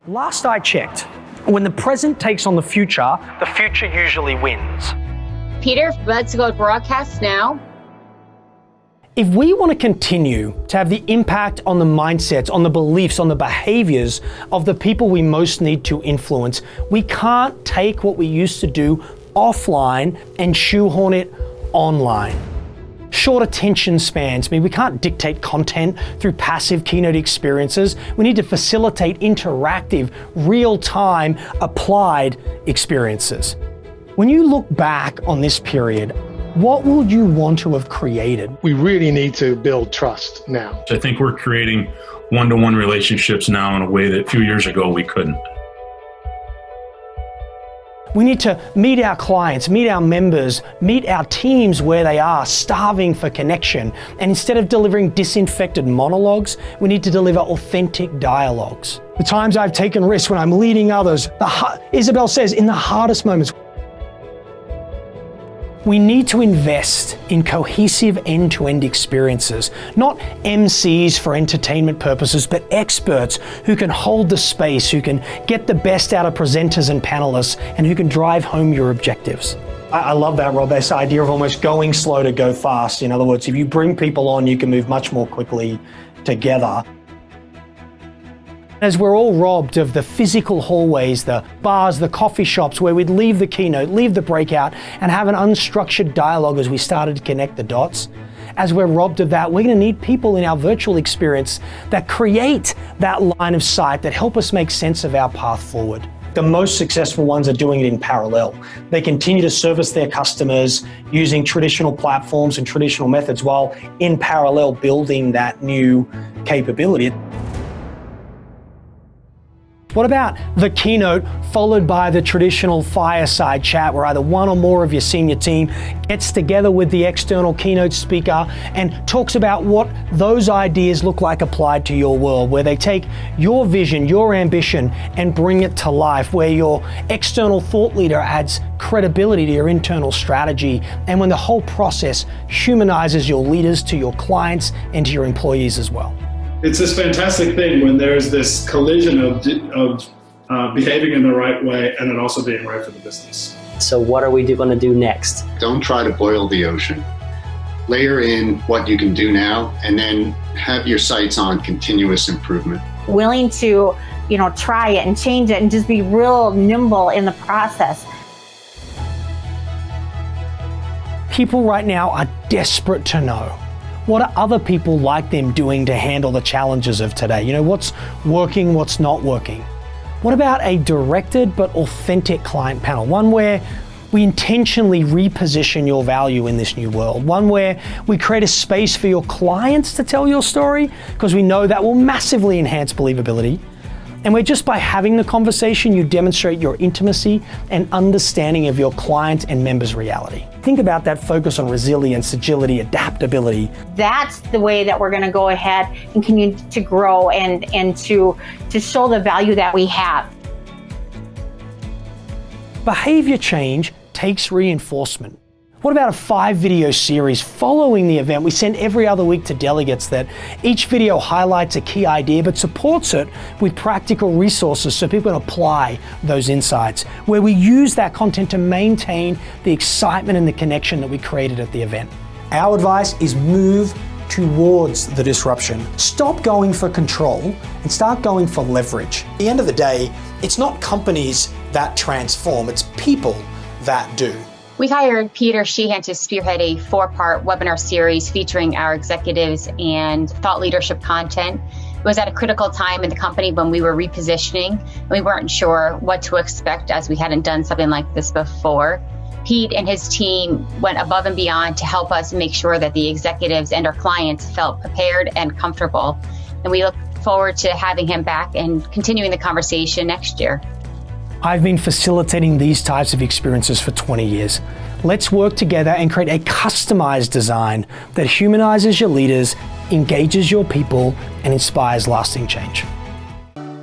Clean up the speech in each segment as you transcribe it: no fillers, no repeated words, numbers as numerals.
Last I checked, when the present takes on the future usually wins. Peter, let's go broadcast now. If we want to continue to have the impact on the mindsets, on the beliefs, on the behaviors of the people we most need to influence, we can't take what we used to do offline and shoehorn it online. Short attention spans mean we can't dictate content through passive Keynote experiences. We need to facilitate interactive, real-time, applied experiences. When you look back on this period, what would you want to have created? We really need to build trust now. I think we're creating one-to-one relationships now in a way that a few years ago we couldn't. We need to meet our clients, meet our members, meet our teams where they are, starving for connection. And instead of delivering disinfected monologues, we need to deliver authentic dialogues. The times I've taken risks when I'm leading others, Isabel says, in the hardest moments. We need to invest in cohesive end-to-end experiences, not MCs for entertainment purposes, but experts who can hold the space, who can get the best out of presenters and panelists, and who can drive home your objectives. I love that, Rob, this idea of almost going slow to go fast. In other words, if you bring people on, you can move much more quickly together. As we're all robbed of the physical hallways, the bars, the coffee shops where we'd leave the keynote, leave the breakout, and have an unstructured dialogue as we started to connect the dots, as we're robbed of that, we're going to need people in our virtual experience that create that line of sight, that help us make sense of our path forward. The most successful ones are doing it in parallel. They continue to service their customers using traditional platforms and traditional methods while in parallel building that new capability. What about the keynote followed by the traditional fireside chat where either one or more of your senior team gets together with the external keynote speaker and talks about what those ideas look like applied to your world, where they take your vision, your ambition, and bring it to life, where your external thought leader adds credibility to your internal strategy, and when the whole process humanizes your leaders to your clients and to your employees as well. It's this fantastic thing when there's this collision of behaving in the right way and then also being right for the business. So what are we going to do next? Don't try to boil the ocean. Layer in what you can do now and then have your sights on continuous improvement. Willing to, try it and change it and just be real nimble in the process. People right now are desperate to know, what are other people like them doing to handle the challenges of today? What's working, what's not working? What about a directed but authentic client panel? One where we intentionally reposition your value in this new world. One where we create a space for your clients to tell your story, because we know that will massively enhance believability. And where just by having the conversation, you demonstrate your intimacy and understanding of your client and members' reality. Think about that focus on resilience, agility, adaptability. That's the way that we're going to go ahead and continue to grow and to show the value that we have. Behavior change takes reinforcement. What about a 5-video series following the event we send every other week to delegates that each video highlights a key idea but supports it with practical resources so people can apply those insights, where we use that content to maintain the excitement and the connection that we created at the event. Our advice is move towards the disruption. Stop going for control and start going for leverage. At the end of the day, it's not companies that transform, it's people that do. We hired Peter Sheahan to spearhead a 4-part webinar series featuring our executives and thought leadership content. It was at a critical time in the company when we were repositioning, and we weren't sure what to expect as we hadn't done something like this before. Pete and his team went above and beyond to help us make sure that the executives and our clients felt prepared and comfortable. And we look forward to having him back and continuing the conversation next year. I've been facilitating these types of experiences for 20 years. Let's work together and create a customized design that humanizes your leaders, engages your people, and inspires lasting change.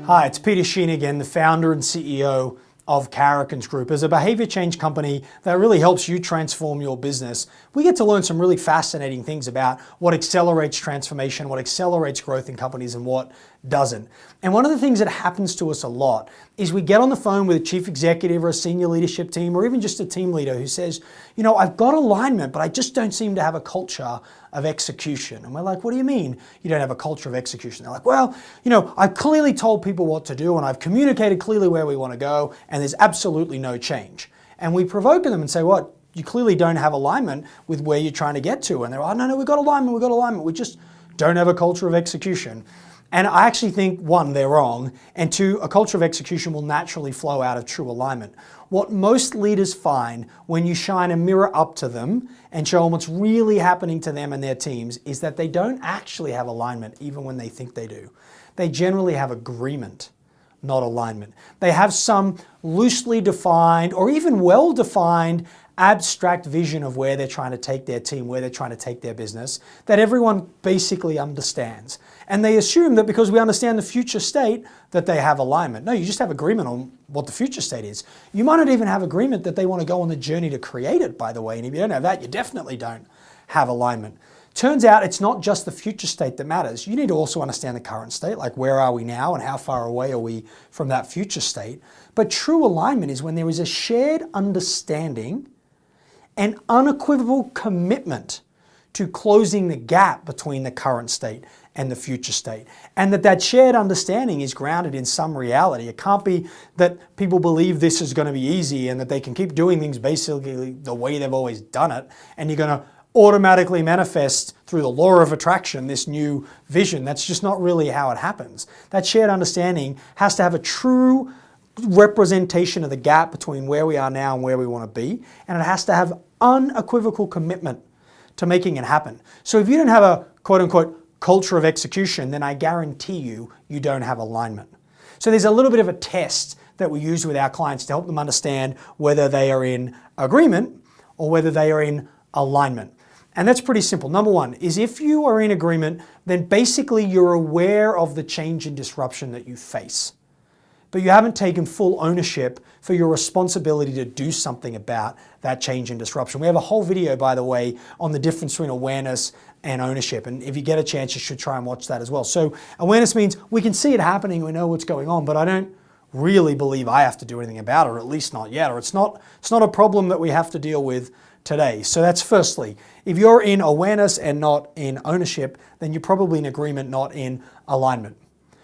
Hi, it's Peter Sheahan again, the founder and CEO of Karrikins Group. As a behavior change company that really helps you transform your business, we get to learn some really fascinating things about what accelerates transformation, what accelerates growth in companies, and what doesn't. And one of the things that happens to us a lot is we get on the phone with a chief executive or a senior leadership team or even just a team leader who says, you know, I've got alignment, but I just don't seem to have a culture of execution. And we're like, what do you mean you don't have a culture of execution? They're like, well, you know, I've clearly told people what to do and I've communicated clearly where we want to go and there's absolutely no change. And we provoke them and say, what? You clearly don't have alignment with where you're trying to get to. And they're, oh, no, we've got alignment. We just don't have a culture of execution. And I actually think, one, they're wrong, and two, a culture of execution will naturally flow out of true alignment. What most leaders find when you shine a mirror up to them and show them what's really happening to them and their teams is that they don't actually have alignment even when they think they do. They generally have agreement, not alignment. They have some loosely defined or even well-defined abstract vision of where they're trying to take their team, where they're trying to take their business, that everyone basically understands. And they assume that because we understand the future state, that they have alignment. No, you just have agreement on what the future state is. You might not even have agreement that they want to go on the journey to create it, by the way. And if you don't have that, you definitely don't have alignment. Turns out it's not just the future state that matters. You need to also understand the current state, like where are we now and how far away are we from that future state. But true alignment is when there is a shared understanding and unequivocal commitment to closing the gap between the current state and the future state. And that shared understanding is grounded in some reality. It can't be that people believe this is going to be easy and that they can keep doing things basically the way they've always done it, and you're going to automatically manifest through the law of attraction this new vision. That's just not really how it happens. That shared understanding has to have a true representation of the gap between where we are now and where we want to be, and it has to have unequivocal commitment to making it happen. So if you don't have a quote-unquote culture of execution, then I guarantee you don't have alignment. So there's a little bit of a test that we use with our clients to help them understand whether they are in agreement or whether they are in alignment. And that's pretty simple. Number one is if you are in agreement, then basically you're aware of the change and disruption that you face, but you haven't taken full ownership for your responsibility to do something about that change and disruption. We have a whole video, by the way, on the difference between awareness and ownership. And if you get a chance, you should try and watch that as well. So awareness means we can see it happening, we know what's going on, but I don't really believe I have to do anything about it, or at least not yet, or it's not a problem that we have to deal with today. So that's firstly. If you're in awareness and not in ownership, then you're probably in agreement, not in alignment.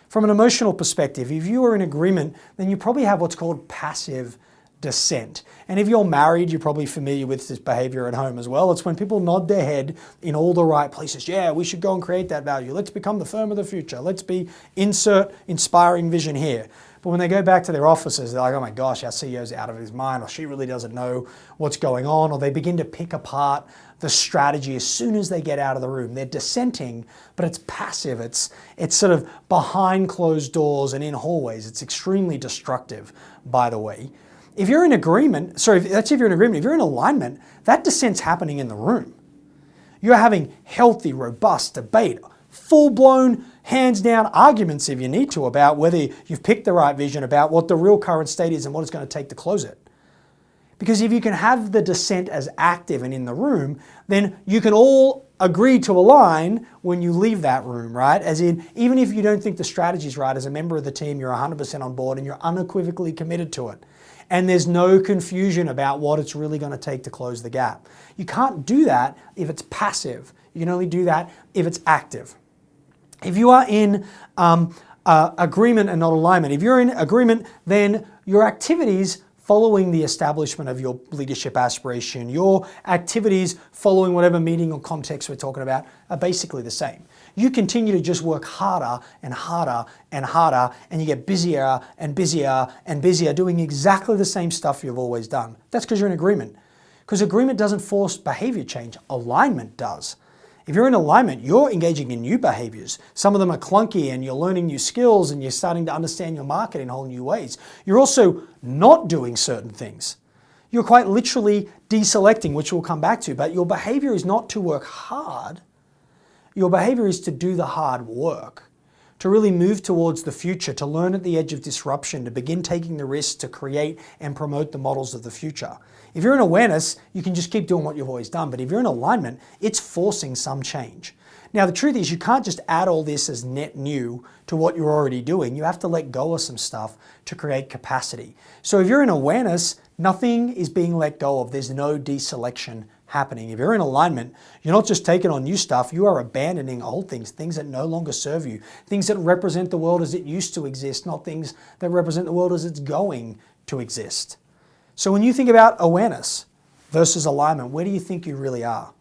From an emotional perspective, if you are in agreement, then you probably have what's called passive dissent. And if you're married, you're probably familiar with this behavior at home as well. It's when people nod their head in all the right places. Yeah, we should go and create that value. Let's become the firm of the future. Let's be insert inspiring vision here. But when they go back to their offices, they're like, oh my gosh, our CEO's out of his mind, or she really doesn't know what's going on, or they begin to pick apart the strategy as soon as they get out of the room. They're dissenting, but it's passive. It's sort of behind closed doors and in hallways. It's extremely destructive, by the way. If you're in agreement, if you're in alignment, that dissent's happening in the room. You're having healthy, robust debate, full-blown, hands-down arguments if you need to about whether you've picked the right vision, about what the real current state is and what it's going to take to close it. Because if you can have the dissent as active and in the room, then you can all agree to align when you leave that room, right? As in, even if you don't think the strategy's right, as a member of the team, you're 100% on board and you're unequivocally committed to it. And there's no confusion about what it's really going to take to close the gap. You can't do that if it's passive. You can only do that if it's active. If you are in agreement and not alignment, if you're in agreement, then your activities following the establishment of your leadership aspiration, your activities following whatever meeting or context we're talking about are basically the same. You continue to just work harder and harder and harder, and you get busier and busier and busier doing exactly the same stuff you've always done. That's because you're in agreement. Because agreement doesn't force behavior change, alignment does. If you're in alignment, you're engaging in new behaviors. Some of them are clunky and you're learning new skills and you're starting to understand your market in whole new ways. You're also not doing certain things. You're quite literally deselecting, which we'll come back to, but your behavior is not to work hard. Your behavior is to do the hard work, to really move towards the future, to learn at the edge of disruption, to begin taking the risks to create and promote the models of the future. If you're in awareness, you can just keep doing what you've always done. But if you're in alignment, it's forcing some change. Now, the truth is you can't just add all this as net new to what you're already doing. You have to let go of some stuff to create capacity. So if you're in awareness, nothing is being let go of. There's no deselection happening. If you're in alignment, you're not just taking on new stuff, you are abandoning old things, things that no longer serve you, things that represent the world as it used to exist, not things that represent the world as it's going to exist. So when you think about awareness versus alignment, where do you think you really are?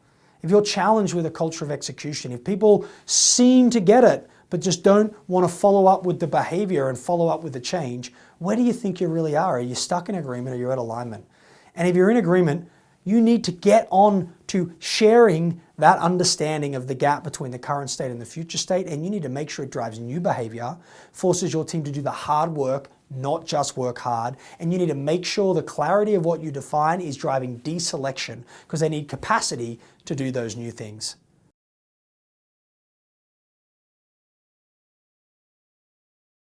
If you're challenged with a culture of execution, if people seem to get it, but just don't want to follow up with the behavior and follow up with the change, where do you think you really are? Are you stuck in agreement or you're at alignment? And if you're in agreement, you need to get on to sharing that understanding of the gap between the current state and the future state, and you need to make sure it drives new behavior, forces your team to do the hard work, not just work hard, and you need to make sure the clarity of what you define is driving deselection because they need capacity to do those new things.